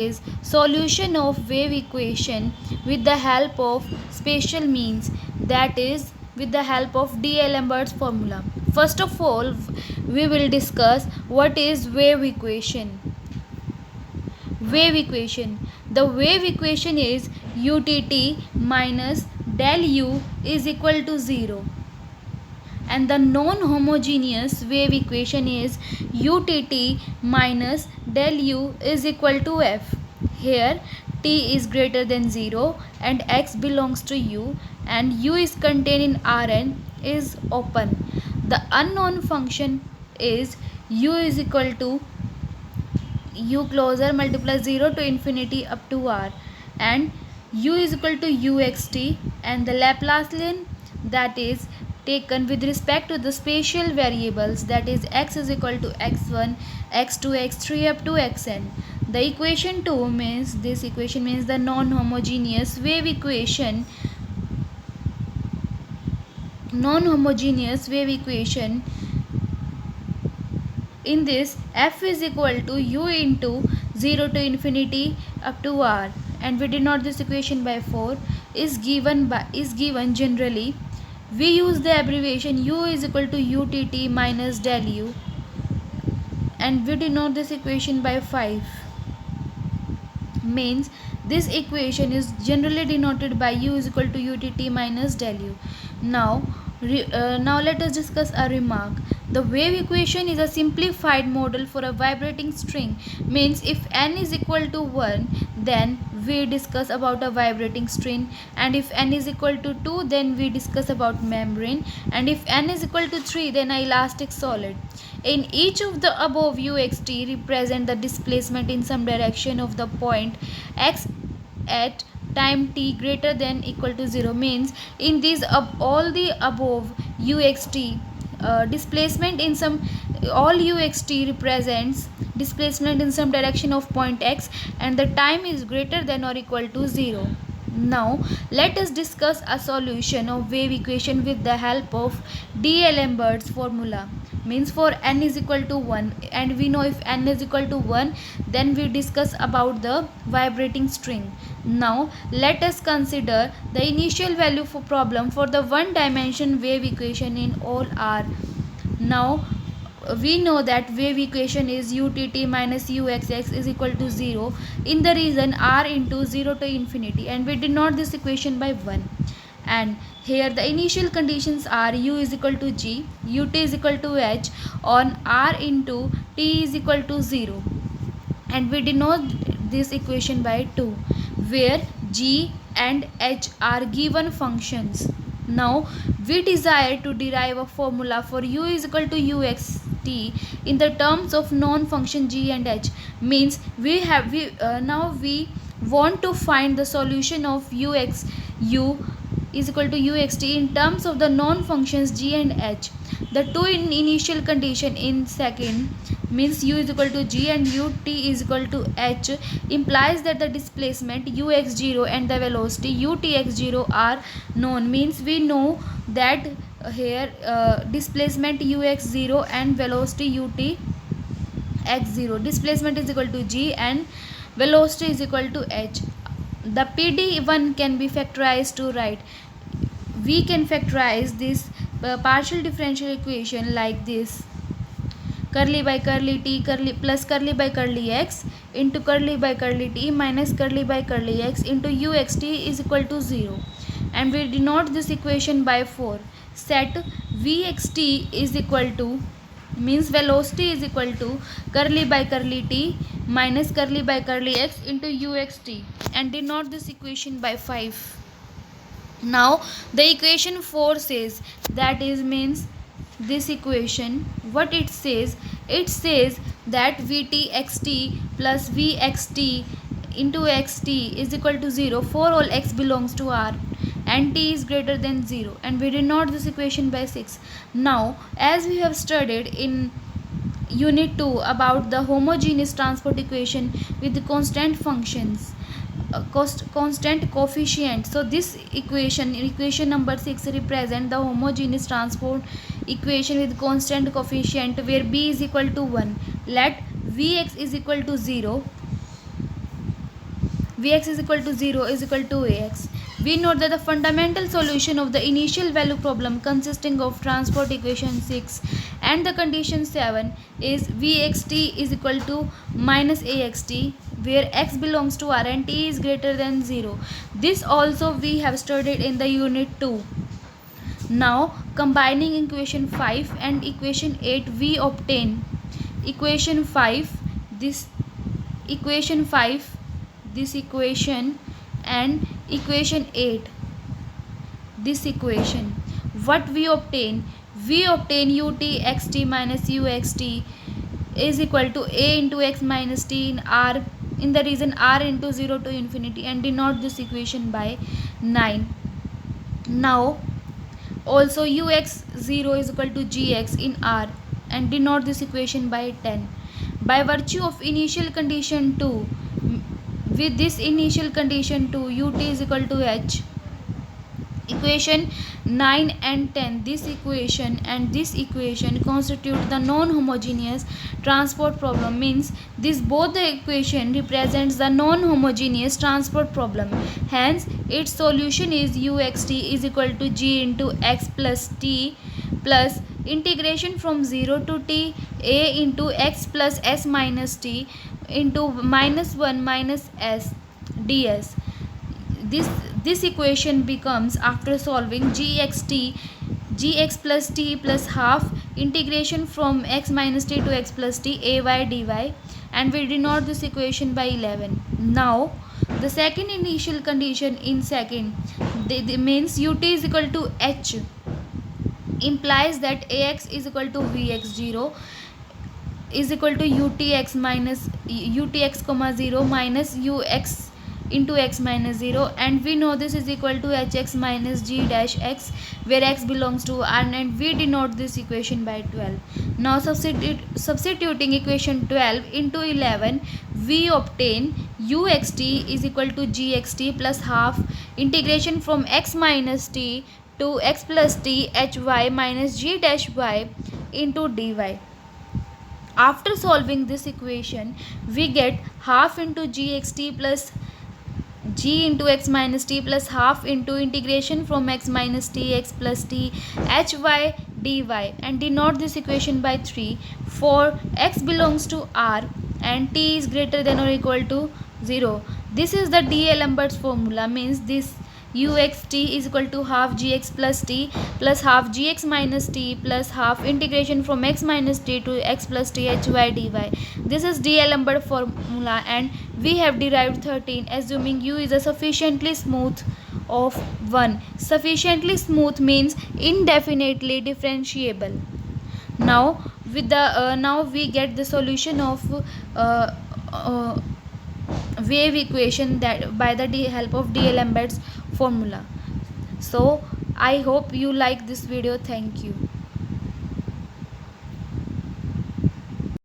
is solution of wave equation with the help of special means, that is with the help of D'Alembert's formula. First of all, we will discuss what is wave equation. Wave equation. The wave equation is utt minus del u is equal to 0, and the non-homogeneous wave equation is utt minus del u is equal to f. Here t is greater than 0 and x belongs to u, and u is contained in Rn is open. The unknown function is u is equal to u closer multiply 0 to infinity up to r, and u is equal to uxt, and the Laplacian that is taken with respect to the spatial variables, that is x is equal to x1, x2, x3 up to xn. The equation 2 means, this equation means the non-homogeneous wave equation. In this, f is equal to u into 0 to infinity up to r, and we denote this equation by 4, is given generally. We use the abbreviation u is equal to utt minus del u, and we denote this equation by 5. Means this equation is generally denoted by u is equal to utt minus del u. Now let us discuss a remark. The wave equation is a simplified model for a vibrating string. Means if n is equal to 1, then we discuss about a vibrating string, and if n is equal to 2, then we discuss about membrane, and if n is equal to 3, then a elastic solid. In each of the above, uxt represent the displacement in some direction of the point x at time t greater than equal to 0. Means in these all the above uxt displacement in some, all uxt represents displacement in some direction of point x, and the time is greater than or equal to 0. Now let us discuss a solution of wave equation with the help of D'Alembert's formula. Means for n is equal to 1, and we know if n is equal to 1, then we discuss about the vibrating string. Now let us consider the initial value for problem for the one dimension wave equation in all R. Now we know that wave equation is utt minus uxx is equal to 0 in the region r into 0 to infinity, and we denote this equation by 1. And here the initial conditions are u is equal to g, ut is equal to h on r into t is equal to 0, and we denote this equation by 2, where g and h are given functions. Now we desire to derive a formula for u is equal to uxt in the terms of non-function g and h. Means we want to find the solution of u is equal to uxt in terms of the non-functions g and h. The two in initial condition in second, means u is equal to g and ut is equal to h, implies that the displacement ux0 and the velocity utx0 are known. Means we know that here displacement ux0 and velocity utx0, displacement is equal to g and velocity is equal to h. The PD1 can be factorized to write. We can factorize this partial differential equation like this: curly by curly t curly plus curly by curly x into curly by curly t minus curly by curly x into uxt is equal to 0, and we denote this equation by 4. Set vxt is equal to, means velocity is equal to curly by curly t minus curly by curly x into uxt, and denote this equation by 5. Now the equation 4 says, that is means this equation what it says that vtxt plus vxt into xt is equal to 0 for all x belongs to r and t is greater than 0, and we denote this equation by 6. Now as we have studied in unit 2 about the homogeneous transport equation with the constant functions, constant coefficient, so this equation number 6 represent the homogeneous transport equation with constant coefficient where b is equal to 1. Let vx is equal to 0 Vx is equal to 0 is equal to Ax. We note that the fundamental solution of the initial value problem consisting of transport equation 6 and the condition 7 is Vxt is equal to minus Axt, where x belongs to R and t is greater than 0. This also we have studied in the unit 2. Now combining equation 5 and equation 8, we obtain equation 5, this equation 5, this equation, and equation 8, this equation. What we obtain? We obtain ut xt minus uxt is equal to a into x minus t in r, in the region r into 0 to infinity, and denote this equation by 9. Now also ux0 is equal to gx in r, and denote this equation by 10. By virtue of initial condition 2, with this initial condition 2, ut is equal to h, equation 9 and 10, this equation and this equation constitute the non-homogeneous transport problem, means this both the equation represents the non-homogeneous transport problem. Hence its solution is uxt is equal to g into x plus t plus integration from 0 to t a into x plus s minus t into minus 1 minus s ds. This equation becomes, after solving, gx plus t plus half integration from x minus t to x plus t ay dy, and we denote this equation by 11. Now the second initial condition in second, means ut is equal to h, implies that ax is equal to vx0 is equal to utx minus utx comma 0 minus ux into x minus 0, and we know this is equal to hx minus g dash x, where x belongs to r, and we denote this equation by 12. Now substituting equation 12 into 11, we obtain uxt is equal to gxt plus half integration from x minus t to x plus t hy minus g dash y into dy. After solving this equation, we get half into gxt plus g into x minus t plus half into integration from x minus t x plus t hy dy, and denote this equation by 3 for x belongs to r and t is greater than or equal to 0. This is the D'Alembert's formula, means this uxt is equal to half gx plus t plus half gx minus t plus half integration from x minus t to x plus t hy dy. This is D'Alembert formula, and we have derived 13, assuming u is a sufficiently smooth of 1. Sufficiently smooth means indefinitely differentiable. Now with the now we get the solution of wave equation that by the help of D'Alembert's formula. So I hope you like this video. Thank you.